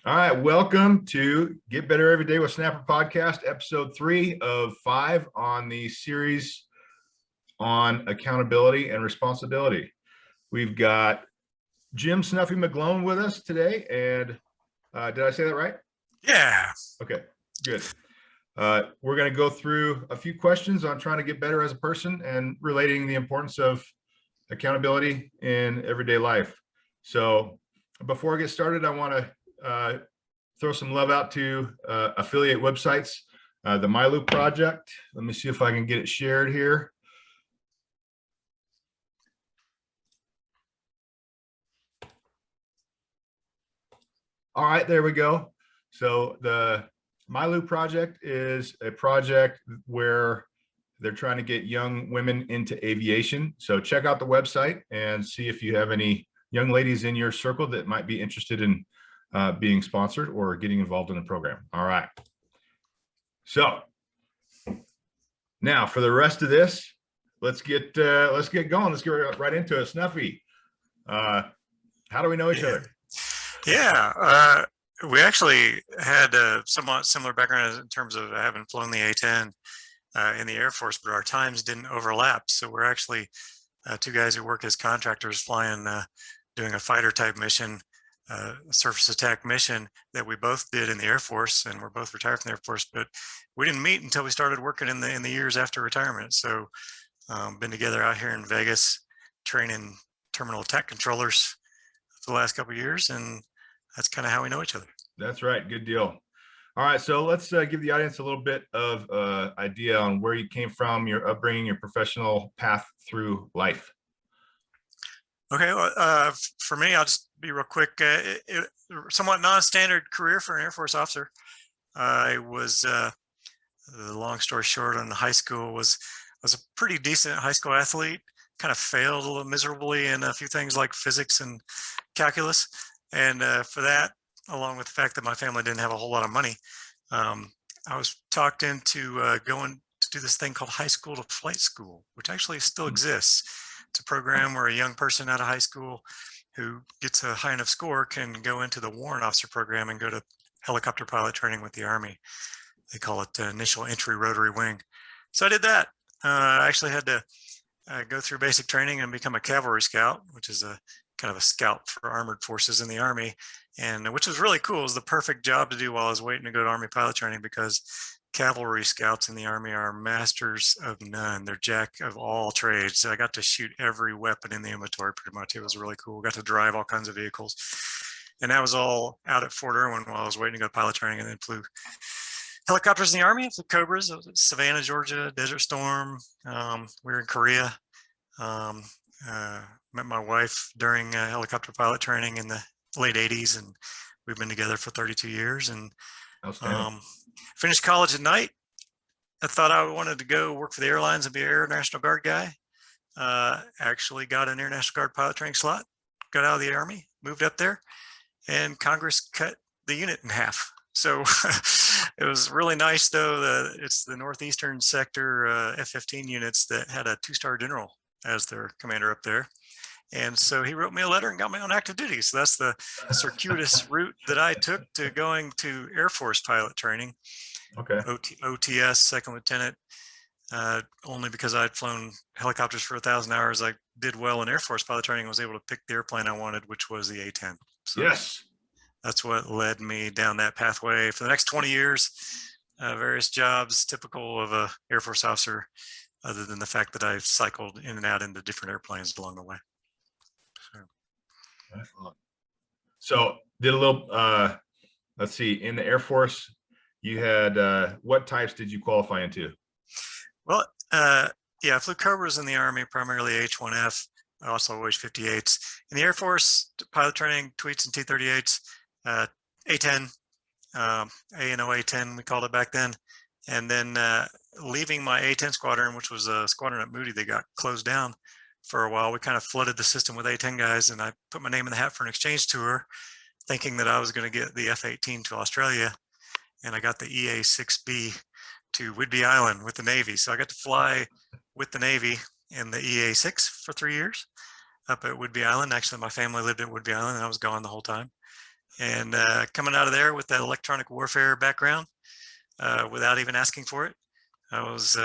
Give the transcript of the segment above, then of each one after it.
All right, welcome to Get Better Every Day with Snapper Podcast, episode 3 of 5 on the series on accountability and responsibility. We've got Jim Snuffy McGlone with us today, and did I say that right? Yeah. Okay, good. We're going to go through a few questions on trying to get better as a person and relating the importance of accountability in everyday life. So before I get started, I want to throw some love out to affiliate websites, the MyLoop project. Let me see if I can get it shared here. All right, there we go. So the MyLoop project is a project where they're trying to get young women into aviation. So check out the website and see if you have any young ladies in your circle that might be interested in being sponsored or getting involved in the program. All right. So now for the rest of this, let's get going. Let's get right into it. Snuffy, how do we know each other? Yeah. We actually had a somewhat similar background in terms of having flown the A-10 in the Air Force, but our times didn't overlap. So we're actually two guys who work as contractors flying, doing a fighter type mission, a surface attack mission that we both did in the Air Force, and we're both retired from the Air Force, but we didn't meet until we started working in the years after retirement. So been together out here in Vegas, training terminal attack controllers for the last couple of years, and that's kind of how we know each other. That's right. Good deal. All right, so let's give the audience a little bit of idea on where you came from, your upbringing, your professional path through life. Okay, well, for me, I'll just be real quick. Somewhat non-standard career for an Air Force officer. I was, the long story short, in high school was a pretty decent high school athlete. Kind of failed a little miserably in a few things like physics and calculus, and for that, along with the fact that my family didn't have a whole lot of money, I was talked into going to do this thing called High School to Flight School, which actually still exists. It's a program where a young person out of high school who gets a high enough score can go into the warrant officer program and go to helicopter pilot training with the Army. They call it initial entry rotary wing. So I did that. I actually had to go through basic training and become a cavalry scout, which is a kind of a scout for armored forces in the Army, and which was really cool. It was the perfect job to do while I was waiting to go to Army pilot training, because cavalry scouts in the Army are masters of none. They're jack of all trades. So I got to shoot every weapon in the inventory pretty much. It was really cool. Got to drive all kinds of vehicles. And that was all out at Fort Irwin while I was waiting to go to pilot training, and then flew helicopters in the Army, flew Cobras, Savannah, Georgia, Desert Storm. We were in Korea. Met my wife during helicopter pilot training in the late 80s, and we've been together for 32 years. And finished college at night. I thought I wanted to go work for the airlines and be an Air National Guard guy. Actually got an Air National Guard pilot training slot, got out of the Army, moved up there, and Congress cut the unit in half. So it was really nice, though. It's the Northeastern Sector F-15 units that had a 2-star general as their commander up there. And so he wrote me a letter and got me on active duty. So that's the circuitous route that I took to going to Air Force pilot training. Okay. OTS, second lieutenant. Only because I'd flown helicopters for 1,000 hours, I did well in Air Force pilot training and was able to pick the airplane I wanted, which was the A-10. So yes. That's what led me down that pathway for the next 20 years. Various jobs, typical of a Air Force officer, other than the fact that I've cycled in and out into different airplanes along the way. So did a little, let's see, in the Air Force, you had, what types did you qualify into? Well, yeah, I flew Cobras in the Army, primarily H-1F, also OH-58s. In the Air Force, pilot training, tweets and T-38s, A-10, A&O A-10, we called it back then. And then leaving my A-10 squadron, which was a squadron at Moody that got closed down for a while, we kind of flooded the system with A-10 guys, and I put my name in the hat for an exchange tour, thinking that I was going to get the F-18 to Australia, and I got the EA-6B to Whidbey Island with the Navy. So I got to fly with the Navy in the EA-6 for 3 years up at Whidbey Island. Actually, my family lived at Whidbey Island, and I was gone the whole time. And coming out of there with that electronic warfare background, without even asking for it, I was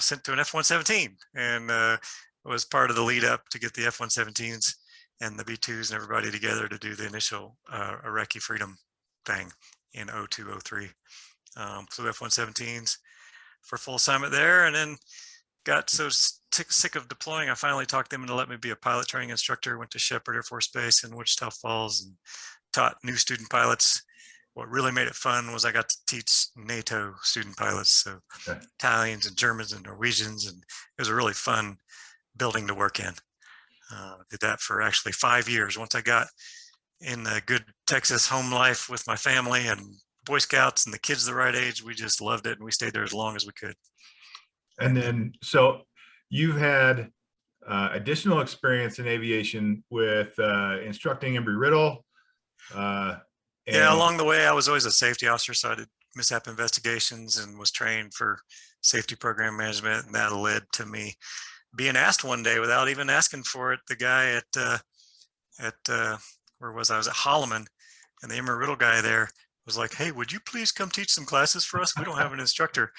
sent to an F-117 and was part of the lead up to get the F-117s and the B-2s and everybody together to do the initial Iraqi freedom thing in 02, 03. Flew F-117s for full assignment there, and then got so sick of deploying, I finally talked them into let me be a pilot training instructor. Went to Shepherd Air Force Base in Wichita Falls and taught new student pilots. What really made it fun was I got to teach NATO student pilots, so Okay. Italians and Germans and Norwegians, and it was a really fun building to work in. Did that for actually 5 years. Once I got in the good Texas home life with my family and Boy Scouts and the kids the right age, we just loved it, and we stayed there as long as we could. And then, so you've had additional experience in aviation with instructing Embry-Riddle. Yeah, along the way, I was always a safety officer, so I did mishap investigations and was trained for safety program management, and that led to me being asked one day without even asking for it. The guy at where was I? I was at Holloman, and the Embry-Riddle guy there was like, "Hey, would you please come teach some classes for us? We don't have an instructor."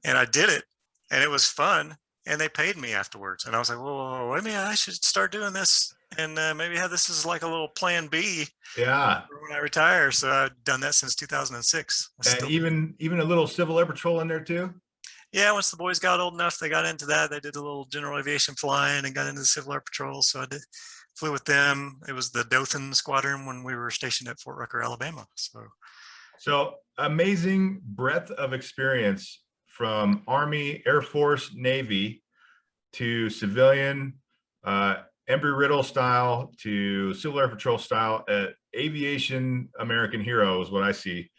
And I did it, and it was fun, and they paid me afterwards. And I was like, "Well, wait a minute, I should start doing this, and maybe have this as like a little plan B." Yeah. For when I retire. So I've done that since 2006. And even a little Civil Air Patrol in there too. Yeah, once the boys got old enough, they got into that. They did a little general aviation flying and got into the Civil Air Patrol. So flew with them. It was the Dothan Squadron when we were stationed at Fort Rucker, Alabama. So amazing breadth of experience from Army, Air Force, Navy to civilian, Embry-Riddle style to Civil Air Patrol style. Aviation American hero is what I see.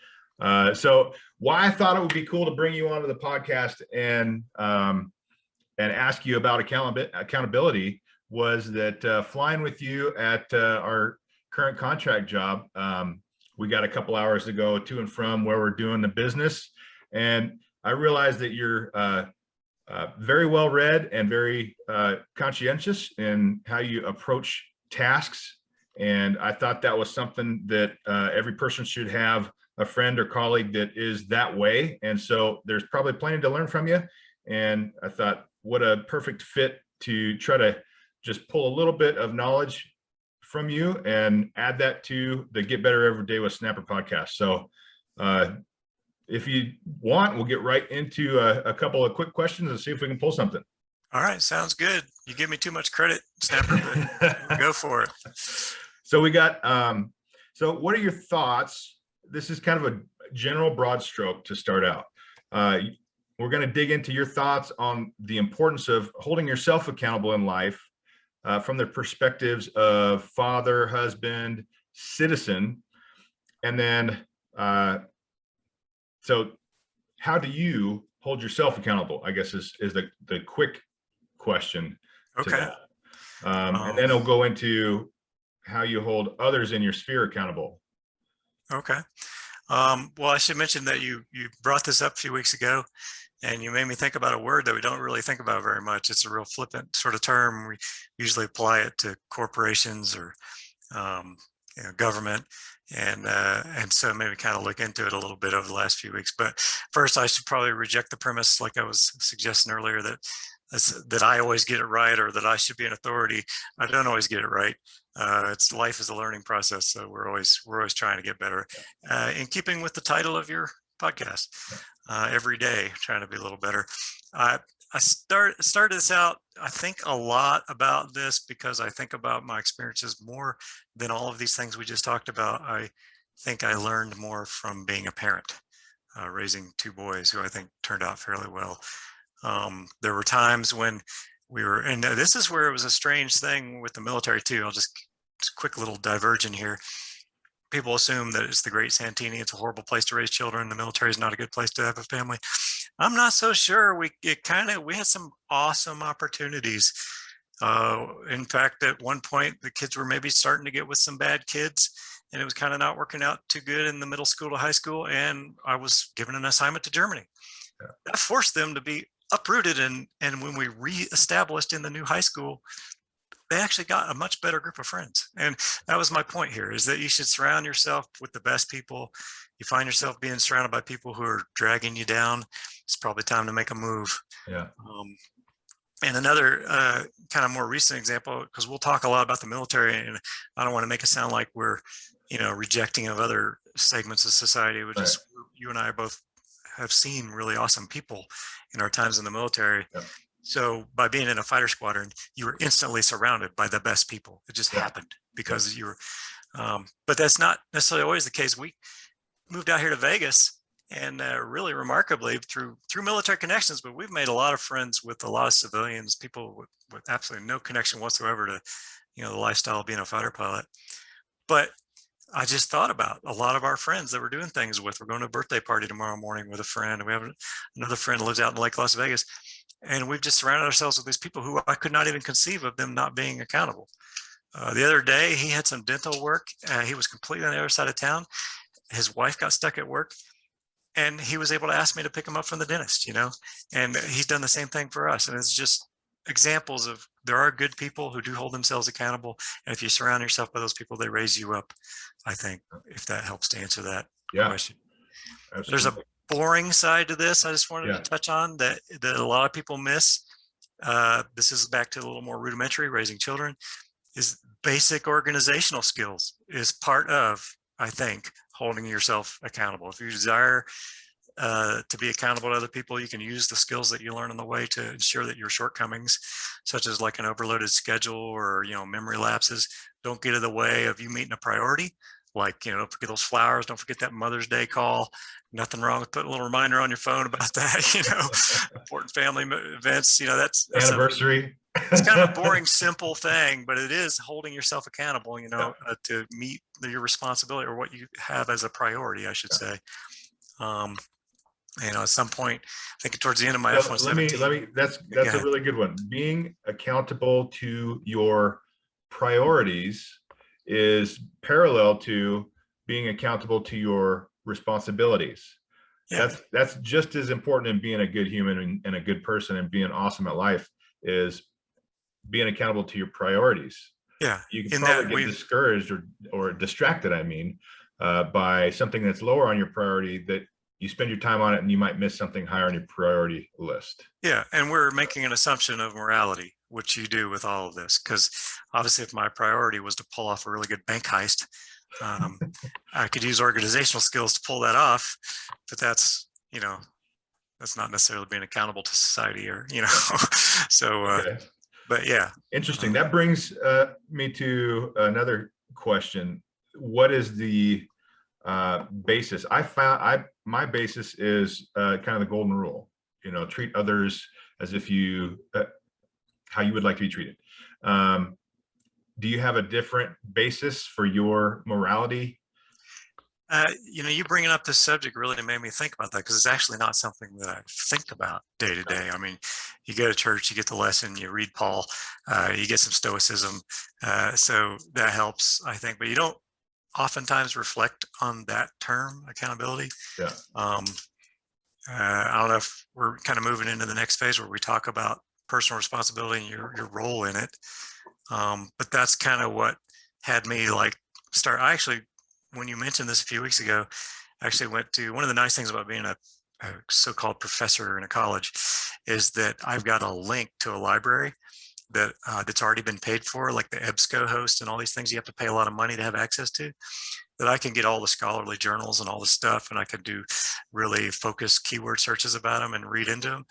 So why I thought it would be cool to bring you onto the podcast and ask you about accountability was that flying with you at our current contract job, we got a couple hours to go to and from where we're doing the business, and I realized that you're very well read and very conscientious in how you approach tasks. And I thought that was something that every person should have a friend or colleague that is that way. And so there's probably plenty to learn from you. And I thought, what a perfect fit to try to just pull a little bit of knowledge from you and add that to the Get Better Every Day with Snapper podcast. So if you want, we'll get right into a couple of quick questions and see if we can pull something. All right, sounds good. You give me too much credit, Snapper, but go for it. So we got, so what are your thoughts? This is kind of a general broad stroke to start out. We're going to dig into your thoughts on the importance of holding yourself accountable in life from the perspectives of father, husband, citizen. And then, so how do you hold yourself accountable, I guess is the quick question. Okay. And then it'll go into how you hold others in your sphere accountable. Okay. Well, I should mention that you brought this up a few weeks ago, and you made me think about a word that we don't really think about very much. It's a real flippant sort of term. We usually apply it to corporations or government, and so maybe kind of look into it a little bit over the last few weeks. But first, I should probably reject the premise, like I was suggesting earlier, that I always get it right or that I should be an authority. I don't always get it right. It's life is a learning process, so we're always trying to get better. In keeping with the title of your podcast, every day trying to be a little better. I started this out. I think a lot about this because I think about my experiences more than all of these things we just talked about. I think I learned more from being a parent, raising two boys who I think turned out fairly well. There were times when we were, and this is where it was a strange thing with the military too. I'll just quick little diversion here. People assume that it's the Great Santini. It's a horrible place to raise children. The military is not a good place to have a family. I'm not so sure. We had some awesome opportunities. In fact, at one point, the kids were maybe starting to get with some bad kids, and it was kind of not working out too good in the middle school to high school. And I was given an assignment to Germany. Yeah. That forced them to be uprooted. And when we reestablished in the new high school, they actually got a much better group of friends. And that was my point here, is that you should surround yourself with the best people. You find yourself being surrounded by people who are dragging you down, it's probably time to make a move. Yeah. And another kind of more recent example, because we'll talk a lot about the military, and I don't want to make it sound like we're, rejecting of other segments of society. We just, you and I both have seen really awesome people in our times in the military. Yeah. So by being in a fighter squadron, you were instantly surrounded by the best people. It just happened because you were, but that's not necessarily always the case. We moved out here to Vegas, and really remarkably through military connections, but we've made a lot of friends with a lot of civilians, people with absolutely no connection whatsoever to, the lifestyle of being a fighter pilot. But I just thought about a lot of our friends that we're doing things with. We're going to a birthday party tomorrow morning with a friend, and we have another friend who lives out in Lake Las Vegas. And we've just surrounded ourselves with these people who I could not even conceive of them not being accountable. The other day, he had some dental work. He was completely on the other side of town. His wife got stuck at work, and he was able to ask me to pick him up from the dentist, and he's done the same thing for us. And it's just examples of, there are good people who do hold themselves accountable. And if you surround yourself by those people, they raise you up, I think, if that helps to answer that question. Absolutely. There's a boring side to this I just wanted to touch on that a lot of people miss. This is back to a little more rudimentary, raising children, is basic organizational skills is part of, I think, holding yourself accountable. If you desire to be accountable to other people, you can use the skills that you learn on the way to ensure that your shortcomings, such as like an overloaded schedule or, memory lapses, don't get in the way of you meeting a priority. Like, don't forget those flowers, don't forget that Mother's Day call. Nothing wrong with putting a little reminder on your phone about that, important family events, that's anniversary. It's kind of a boring, simple thing, but it is holding yourself accountable, to meet your responsibility, or what you have as a priority, I should say. At some point, I think towards the end of my F-117. Let me, that's a really good one. Being accountable to your priorities is parallel to being accountable to your responsibilities. That's just as important in being a good human and a good person and being awesome at life, is being accountable to your priorities. You can probably get discouraged or distracted, by something that's lower on your priority, that you spend your time on it and you might miss something higher on your priority list. And we're making an assumption of morality, which you do with all of this, because obviously if my priority was to pull off a really good bank heist, I could use organizational skills to pull that off, but that's not necessarily being accountable to society, or so but interesting. That brings me to another question. What is the basis? My basis is kind of the golden rule, treat others as if how you would like to be treated. Do you have a different basis for your morality? You bringing up this subject really made me think about that, because it's actually not something that I think about day to day. You go to church, you get the lesson, you read Paul, you get some stoicism, so that helps, I think, but you don't oftentimes reflect on that term, accountability. I don't know if we're kind of moving into the next phase where we talk about personal responsibility and your role in it. But that's kind of what had me start. I actually, when you mentioned this a few weeks ago, I actually went to, one of the nice things about being a so-called professor in a college is that I've got a link to a library that's already been paid for, like the EBSCO host and all these things you have to pay a lot of money to have access to, that I can get all the scholarly journals and all the stuff, and I can do really focused keyword searches about them and read into them.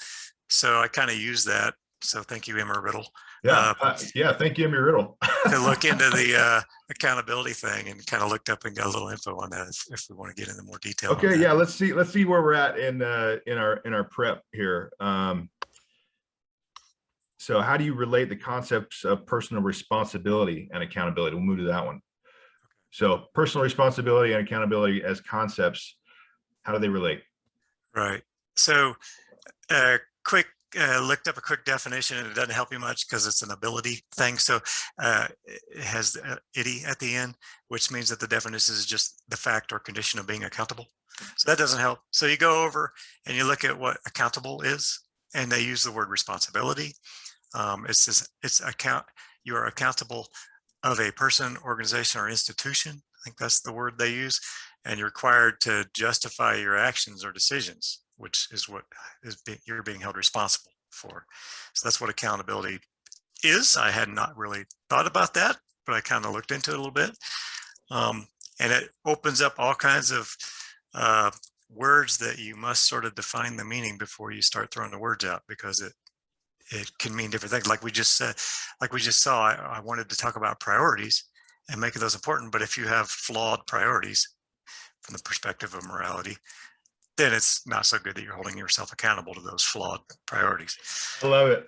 So I kind of use that. So thank you, Emma Riddle. Thank you, Emma Riddle. To look into the accountability thing, and kind of looked up and got a little info on that if we want to get into more detail. Okay, let's see where we're at in our prep here. So how do you relate the concepts of personal responsibility and accountability? We'll move to that one. So personal responsibility and accountability as concepts, how do they relate? Right. So looked up a quick definition, and it doesn't help you much because it's an ability thing. So it has "ity" at the end, which means that the definition is just the fact or condition of being accountable. So that doesn't help. So you go over and you look at what accountable is, and they use the word responsibility. It says you are accountable of a person, organization, or institution. I think that's the word they use. And you're required to justify your actions or decisions, which is what you're being held responsible for. So that's what accountability is. I had not really thought about that, but I kind of looked into it a little bit. And it opens up all kinds of words that you must sort of define the meaning before you start throwing the words out, because it can mean different things. Like we just said, like we just saw, I wanted to talk about priorities and make those important. But if you have flawed priorities from the perspective of morality, then it's not so good that you're holding yourself accountable to those flawed priorities. I love it.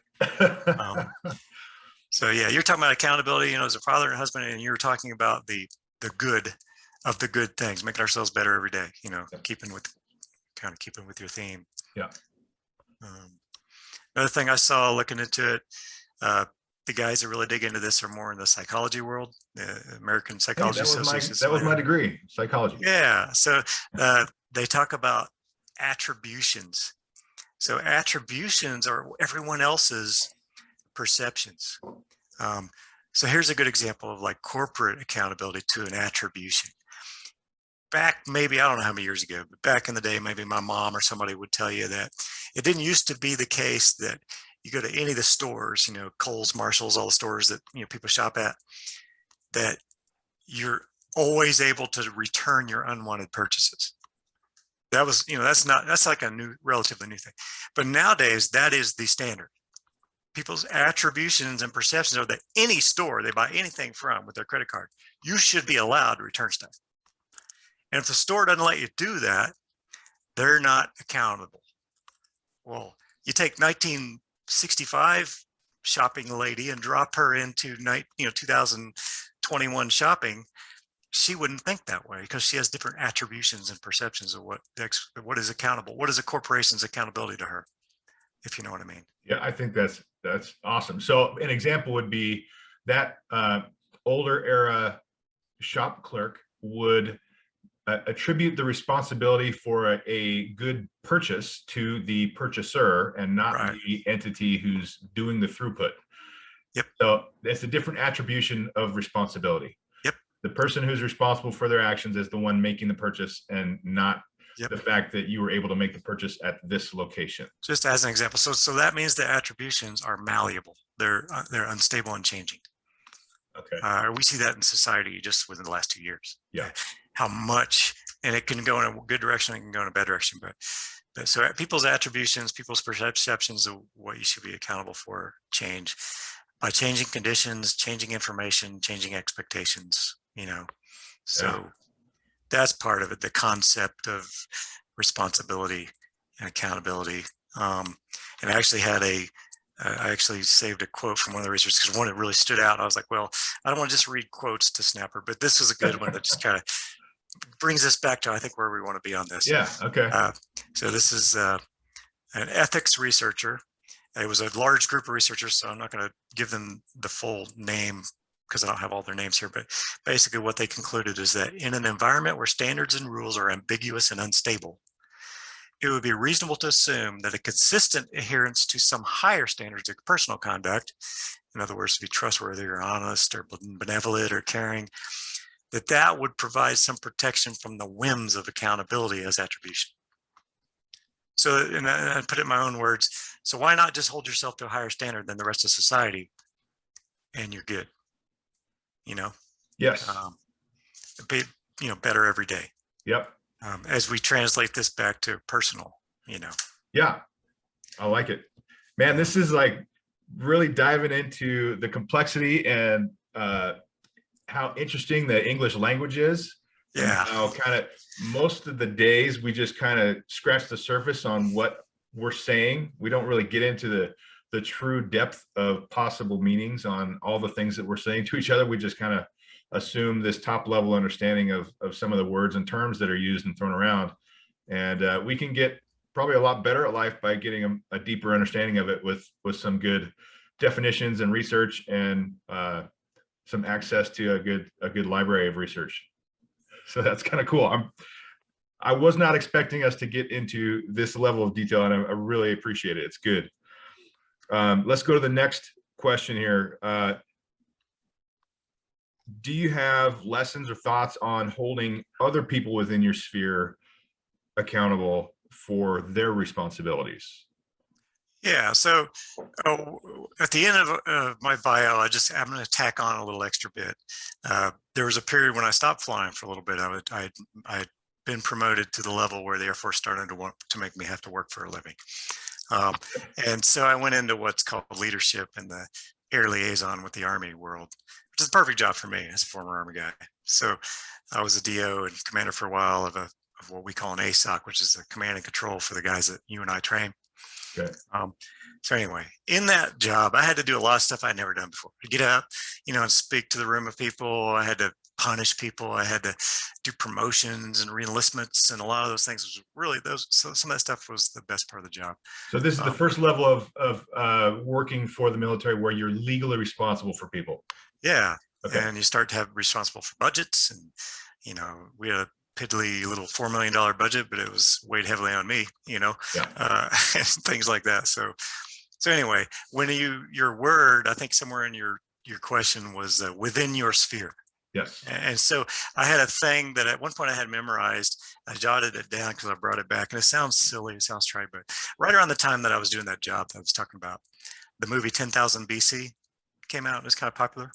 So yeah, you're talking about accountability, as a father and husband, and you're talking about the good of the good things, making ourselves better every day, keeping with your theme. Yeah. Another thing I saw looking into it, the guys that really dig into this are more in the psychology world, the American Psychology Association. That was my degree, psychology. Yeah. So they talk about attributions. So attributions are everyone else's perceptions. So here's a good example of like corporate accountability to an attribution. Back, maybe, I don't know how many years ago, but back in the day, maybe my mom or somebody would tell you that it didn't used to be the case that you go to any of the stores, Kohl's, Marshall's, all the stores that, people shop at, that you're always able to return your unwanted purchases. That was, that's like a relatively new thing. But nowadays, that is the standard. People's attributions and perceptions are that any store they buy anything from with their credit card, you should be allowed to return stuff. And if the store doesn't let you do that, they're not accountable. Well, you take 1965 shopping lady and drop her into 2021 shopping, she wouldn't think that way because she has different attributions and perceptions of what is accountable. What is a corporation's accountability to her, if you know what I mean? Yeah, I think that's awesome. So an example would be that older era shop clerk would attribute the responsibility for a good purchase to the purchaser and not Right. the entity who's doing the throughput. Yep. So it's a different attribution of responsibility. Yep. The person who's responsible for their actions is the one making the purchase, and not the fact that you were able to make the purchase at this location. Just as an example. So that means the attributions are malleable. They're unstable and changing. Okay. We see that in society just within the last 2 years. Yeah. How much, and it can go in a good direction, it can go in a bad direction, but so people's attributions, people's perceptions of what you should be accountable for change by changing conditions, changing information, changing expectations, so that's part of it, the concept of responsibility and accountability. And I actually had I actually saved a quote from one of the researchers because one that really stood out. I was like, well, I don't want to just read quotes to Snapper, but this was a good one that just kind of brings us back to, I think, where we want to be on this. Yeah. Okay. So this is an ethics researcher. It was a large group of researchers, so I'm not going to give them the full name because I don't have all their names here, but basically what they concluded is that in an environment where standards and rules are ambiguous and unstable, it would be reasonable to assume that a consistent adherence to some higher standards of personal conduct, in other words, to be trustworthy or honest or benevolent or caring, that would provide some protection from the whims of accountability as attribution. So, and I put it in my own words, so why not just hold yourself to a higher standard than the rest of society and you're good? Yes. Be, better every day. Yep. As we translate this back to personal, Yeah, I like it, man. This is like really diving into the complexity and how interesting the English language is. Yeah. How kind of most of the days we just kind of scratch the surface on what we're saying. We don't really get into the true depth of possible meanings on all the things that we're saying to each other. We just kind of assume this top level understanding of some of the words and terms that are used and thrown around. And we can get probably a lot better at life by getting a deeper understanding of it with some good definitions and research and some access to a good library of research. So that's kind of cool. I was not expecting us to get into this level of detail, and I really appreciate it. It's good. Let's go to the next question here. do you have lessons or thoughts on holding other people within your sphere accountable for their responsibilities? Yeah. So at the end of my bio, I'm going to tack on a little extra bit. There was a period when I stopped flying for a little bit. I'd been promoted to the level where the Air Force started to want to make me have to work for a living. And so I went into what's called leadership in the air liaison with the Army world, which is a perfect job for me as a former Army guy. So I was a DO and commander for a while of what we call an ASOC, which is a command and control for the guys that you and I train. Okay. So anyway, in that job, I had to do a lot of stuff I'd never done before. To get up, and speak to the room of people. I had to punish people. I had to do promotions and reenlistments, and a lot of those things was really So some of that stuff was the best part of the job. So this is the first level of working for the military where you're legally responsible for people. Yeah. Okay. And you start to have responsible for budgets, and we had a piddly little $4 million budget, but it was weighed heavily on me, Yeah. And things like that. So anyway, when your word, I think somewhere in your question was within your sphere. Yes. And so I had a thing that at one point I had memorized. I jotted it down because I brought it back, and it sounds silly, it sounds trite, but right around the time that I was doing that job that I was talking about, the movie 10,000 BC came out. It was kind of popular.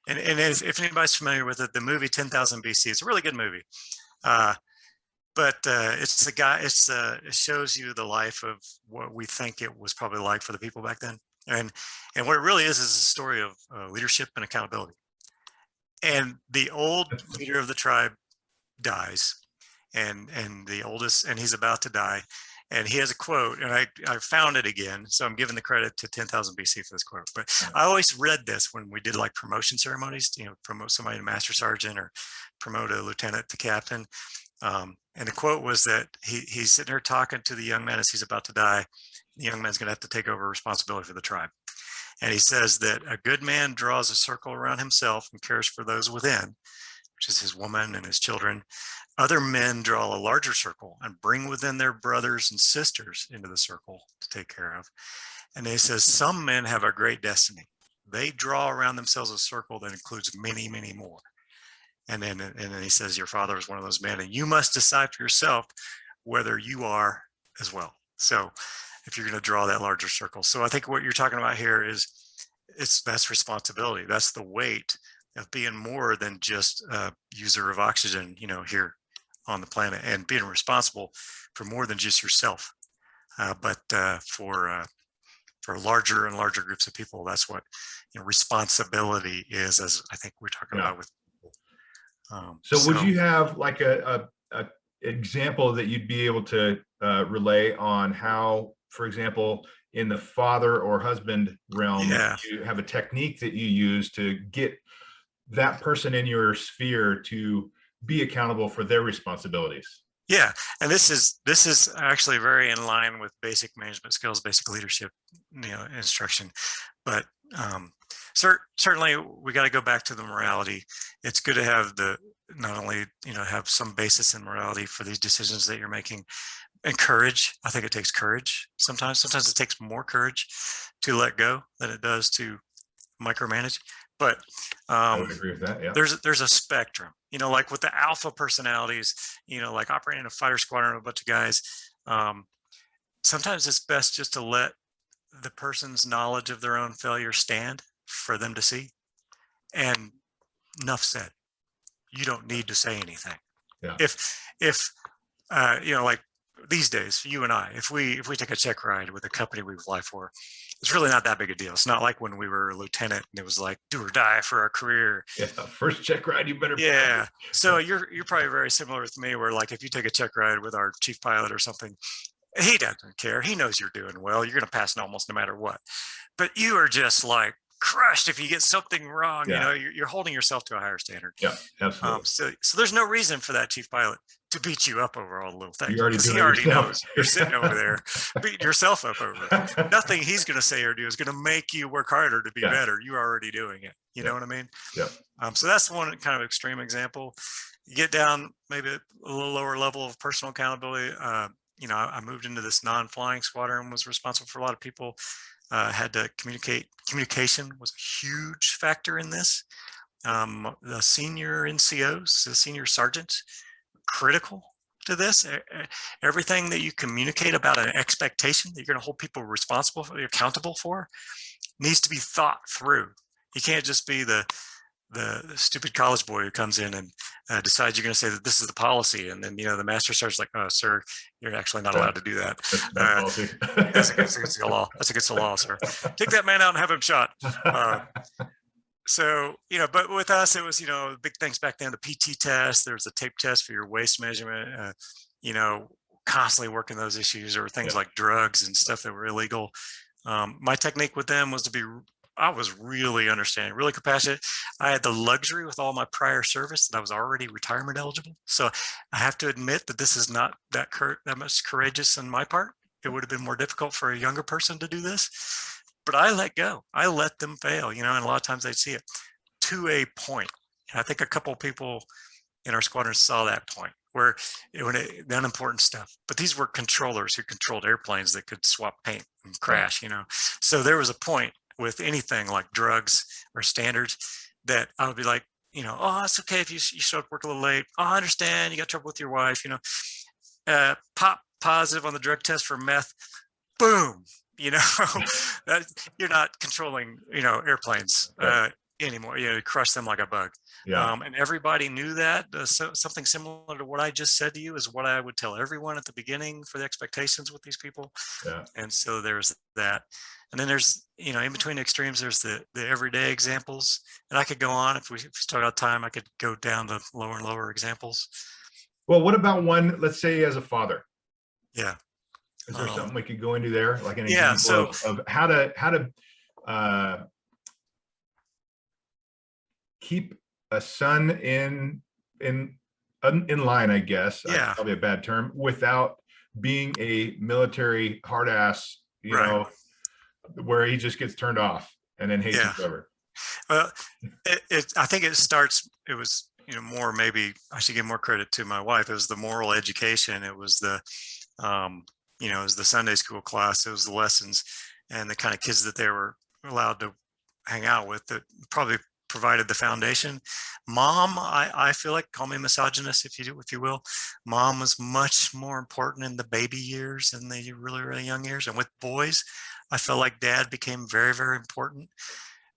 And if anybody's familiar with it, the movie 10,000 BC, it's a really good movie. But it's the guy, it shows you the life of what we think it was probably like for the people back then. And what it really is a story of leadership and accountability. And the old leader of the tribe dies, and the oldest, and he's about to die. And he has a quote, and I found it again. So I'm giving the credit to 10,000 BC for this quote. But I always read this when we did like promotion ceremonies, promote somebody to master sergeant or promote a lieutenant to captain. And the quote was that he's sitting there talking to the young man as he's about to die. The young man's going to have to take over responsibility for the tribe. And he says that a good man draws a circle around himself and cares for those within, which is his woman and his children. Other men draw a larger circle and bring within their brothers and sisters into the circle to take care of. And he says, some men have a great destiny. They draw around themselves a circle that includes many, many more. And then he says, your father is one of those men, and you must decide for yourself whether you are as well. So if you're going to draw that larger circle. So I think what you're talking about here is that's responsibility. That's the weight of being more than just a user of oxygen, here on the planet, and being responsible for more than just yourself, but for larger and larger groups of people. That's what responsibility is, as I think we're talking about with people. So would you have like a example that you'd be able to relay on how, for example, in the father or husband realm, you have a technique that you use to get that person in your sphere to be accountable for their responsibilities? Yeah, and this is actually very in line with basic management skills, basic leadership, instruction. But certainly we got to go back to the morality. It's good to have not only have some basis in morality for these decisions that you're making, and courage. I think it takes courage sometimes. Sometimes it takes more courage to let go than it does to micromanage. But I would agree with that. Yeah. There's a spectrum, like with the alpha personalities, like operating a fighter squadron of a bunch of guys. Sometimes it's best just to let the person's knowledge of their own failure stand for them to see. And enough said. You don't need to say anything. Yeah. If like these days, you and I, if we take a check ride with a company we fly for, it's really not that big a deal. It's not like when we were a lieutenant and it was like do or die for our career. Yeah, first check ride, you better. Yeah. So you're probably very similar with me, where like if you take a check ride with our chief pilot or something, he doesn't care. He knows you're doing well. You're going to pass almost no matter what. But you are just like crushed if you get something wrong. Yeah. You're holding yourself to a higher standard. Yeah, absolutely. So there's no reason for that chief pilot to beat you up over all the little things. He already knows you're sitting over there beating yourself up over it. Nothing he's going to say or do is going to make you work harder to be better. You're already doing it. You know what I mean? Yeah. So that's one kind of extreme example. You get down maybe a little lower level of personal accountability. I moved into this non-flying squadron, was responsible for a lot of people. Had to communicate. Communication was a huge factor in this. The senior NCOs, the senior sergeants, critical to this. Everything that you communicate about an expectation that you're going to hold people responsible for, accountable for, needs to be thought through. You can't just be the stupid college boy who comes in and decides you're going to say that this is the policy, and then the master sergeant's like, "Oh, sir, you're actually not allowed to do that. That's bad policy. That's against the law. That's against the law, sir. Take that man out and have him shot." So, but with us, it was, big things back then, the PT test, there was a tape test for your waist measurement, constantly working those issues, or things like drugs and stuff that were illegal. My technique with them was I was really understanding, really compassionate. I had the luxury with all my prior service that I was already retirement eligible. So I have to admit that this is not that much courageous on my part. It would have been more difficult for a younger person to do this. But I let go. I let them fail, and a lot of times they'd see it to a point. And I think a couple of people in our squadron saw that point where the unimportant stuff. But these were controllers who controlled airplanes that could swap paint and crash, So there was a point with anything like drugs or standards that I would be like, oh, it's okay if you showed up work a little late. Oh, I understand. You got trouble with your wife, pop positive on the drug test for meth. Boom. That you're not controlling, airplanes anymore. You crush them like a bug. Yeah. And everybody knew that. So something similar to what I just said to you is what I would tell everyone at the beginning for the expectations with these people. Yeah. And so there's that. And then there's, in between extremes, there's the everyday examples. And I could go on if we start out time. I could go down to lower and lower examples. Well, what about one, let's say as a father? Yeah. Is there something we could go into there, like an example of how to keep a son in line, I guess. Yeah. That's probably a bad term, without being a military hard ass, where he just gets turned off and then hates you forever. Well, I think it was, more, maybe I should give more credit to my wife. It was the moral education. It was the, it was the Sunday school class. It was the lessons and the kind of kids that they were allowed to hang out with that probably provided the foundation. Mom, I feel like, call me misogynist if you will. Mom was much more important in the baby years and the really, really young years. And with boys, I felt like dad became very, very important.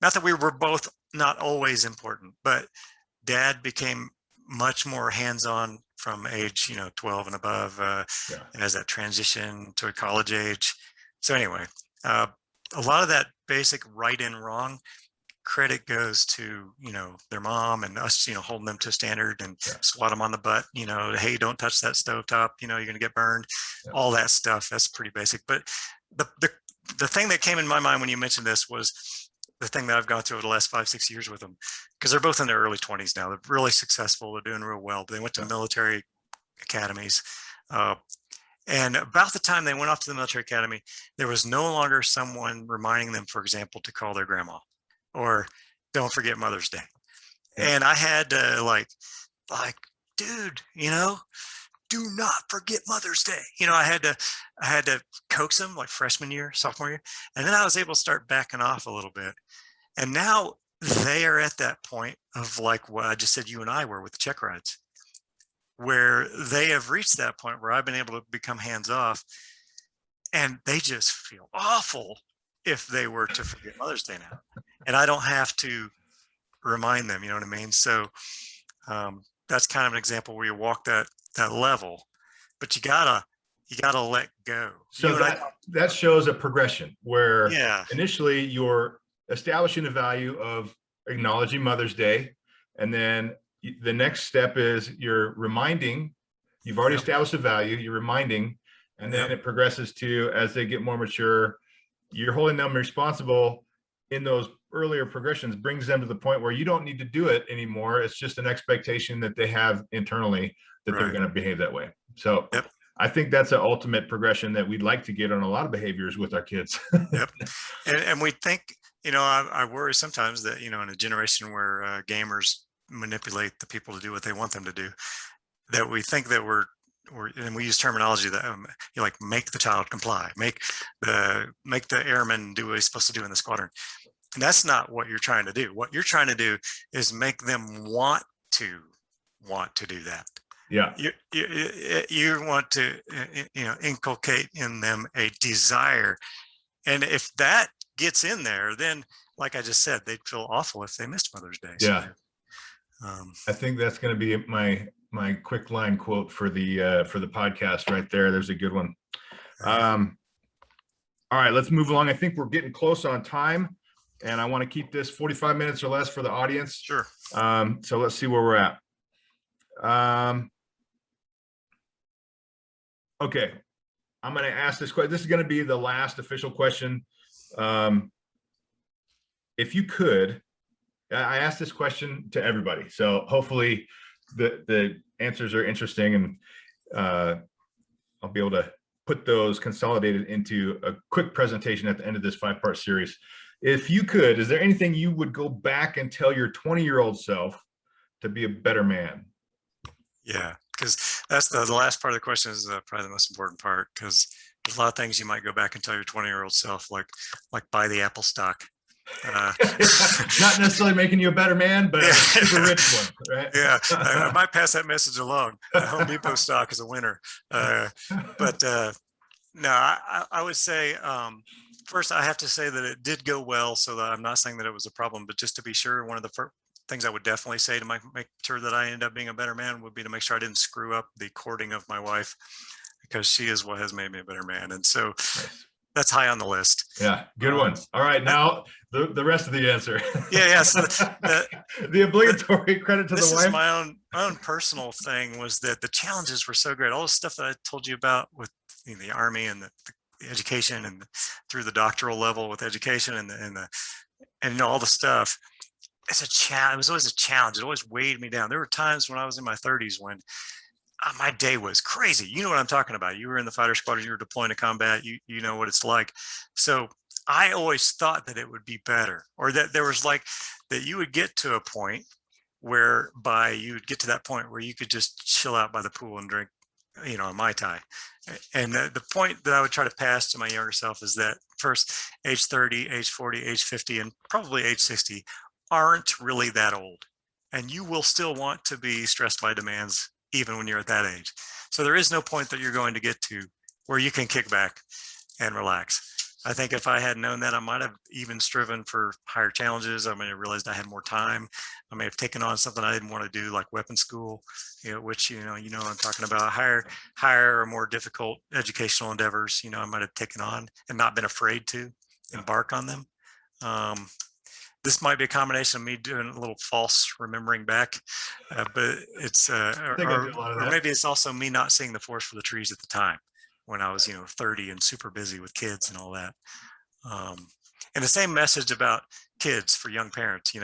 Not that we were both not always important, but dad became much more hands-on from age, 12 and above, as that transition to a college age. So anyway, a lot of that basic right and wrong credit goes to, their mom and us, holding them to a standard and swat them on the butt, hey, don't touch that stovetop, you're going to get burned, all that stuff. That's pretty basic. But the thing that came in my mind when you mentioned this was the thing that I've gone through over the last 5-6 years with them, because they're both in their early 20s now. They're really successful. They're doing real well, but they went to military academies. And about the time they went off to the military academy, there was no longer someone reminding them, for example, to call their grandma or don't forget Mother's Day. And I had to like, dude, do not forget Mother's Day. I had to coax them like freshman year, sophomore year. And then I was able to start backing off a little bit. And now they are at that point of like what I just said you and I were with the check rides, where they have reached that point where I've been able to become hands off, and they just feel awful if they were to forget Mother's Day now. And I don't have to remind them, you know what I mean? So that's kind of an example where you walk that level, but you gotta let go. So that shows a progression where initially you're establishing the value of acknowledging Mother's Day, and then the next step is you're reminding. You've already established a value, you're reminding, and then it progresses to, as they get more mature, you're holding them responsible in those earlier progressions, brings them to the point where you don't need to do it anymore. It's just an expectation that they have internally that they're going to behave that way. So I think that's an ultimate progression that we'd like to get on a lot of behaviors with our kids. And we think, I worry sometimes that, in a generation where gamers manipulate the people to do what they want them to do, that we think that and we use terminology that like make the child comply, make the airman do what he's supposed to do in the squadron. And that's not what you're trying to do. What you're trying to do is make them want to do that. Yeah. You want to, inculcate in them a desire. And if that gets in there, then like I just said, they'd feel awful if they missed Mother's Day. Yeah. So, I think that's going to be my quick line quote for the podcast right there. There's a good one. All right, let's move along. I think we're getting close on time, and I want to keep this 45 minutes or less for the audience. Sure. So let's see where we're at. Okay, I'm going to ask this question. This is going to be the last official question. If you could, I asked this question to everybody, so hopefully the answers are interesting, and I'll be able to put those consolidated into a quick presentation at the end of this 5-part series. If you could, is there anything you would go back and tell your 20-year-old self to be a better man? Yeah, because that's the last part of the question is probably the most important part, because there's a lot of things you might go back and tell your 20-year-old self, like buy the Apple stock. Not necessarily making you a better man, but a super rich one, right? Yeah, I might pass that message along. Home Depot stock is a winner. But no, I would say, first, I have to say that it did go well, so that I'm not saying that it was a problem, but just to be sure, one of the first things I would definitely say to make sure that I end up being a better man would be to make sure I didn't screw up the courting of my wife, because she is what has made me a better man. And so that's high on the list. Yeah, good one. All right, now the rest of the answer. Yeah. So the obligatory credit to the wife. This is my own personal thing, was that the challenges were so great. All the stuff that I told you about with the Army and the education, and through the doctoral level with education and all the stuff. It's a challenge. It was always a challenge. It always weighed me down. There were times when I was in my 30s when my day was crazy. You know what I'm talking about. You were in the fighter squadron, you were deploying to combat, you know what it's like. So I always thought that it would be better, or that there was that you would get to a point whereby you would get to that point where you could just chill out by the pool and drink, a Mai Tai. And the point that I would try to pass to my younger self is that first, age 30, age 40, age 50, and probably age 60 aren't really that old. And you will still want to be stressed by demands even when you're at that age. So there is no point that you're going to get to where you can kick back and relax. I think if I had known that, I might have even striven for higher challenges. I may have realized I had more time. I may have taken on something I didn't want to do, like weapons school, which, what I'm talking about, higher or more difficult educational endeavors, I might have taken on and not been afraid to embark on them. This might be a combination of me doing a little false remembering back, but it's, or maybe it's also me not seeing the forest for the trees at the time when I was, 30 and super busy with kids and all that. And the same message about kids for young parents, we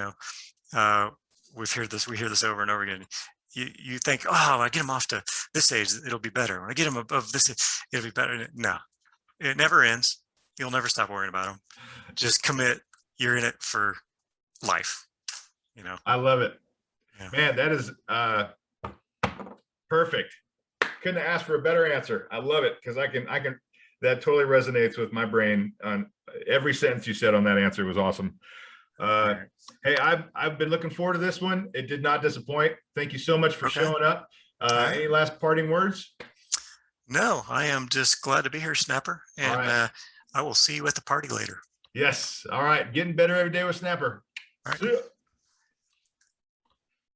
hear this over and over again. You think, oh, I get them off to this age, it'll be better. When I get them above this, it'll be better. No, it never ends. You'll never stop worrying about them. Just commit. You're in it for life. I love it. Yeah. Man, that is perfect. Couldn't ask for a better answer. I love it, because I can that totally resonates with my brain. On every sentence you said on that answer was awesome. Hey, I've been looking forward to this one. It did not disappoint. Thank you so much for showing up. Any last parting words? No, I am just glad to be here, Snapper, and I will see you at the party later. Yes. All right. Getting better every day with Snapper. All right. See ya.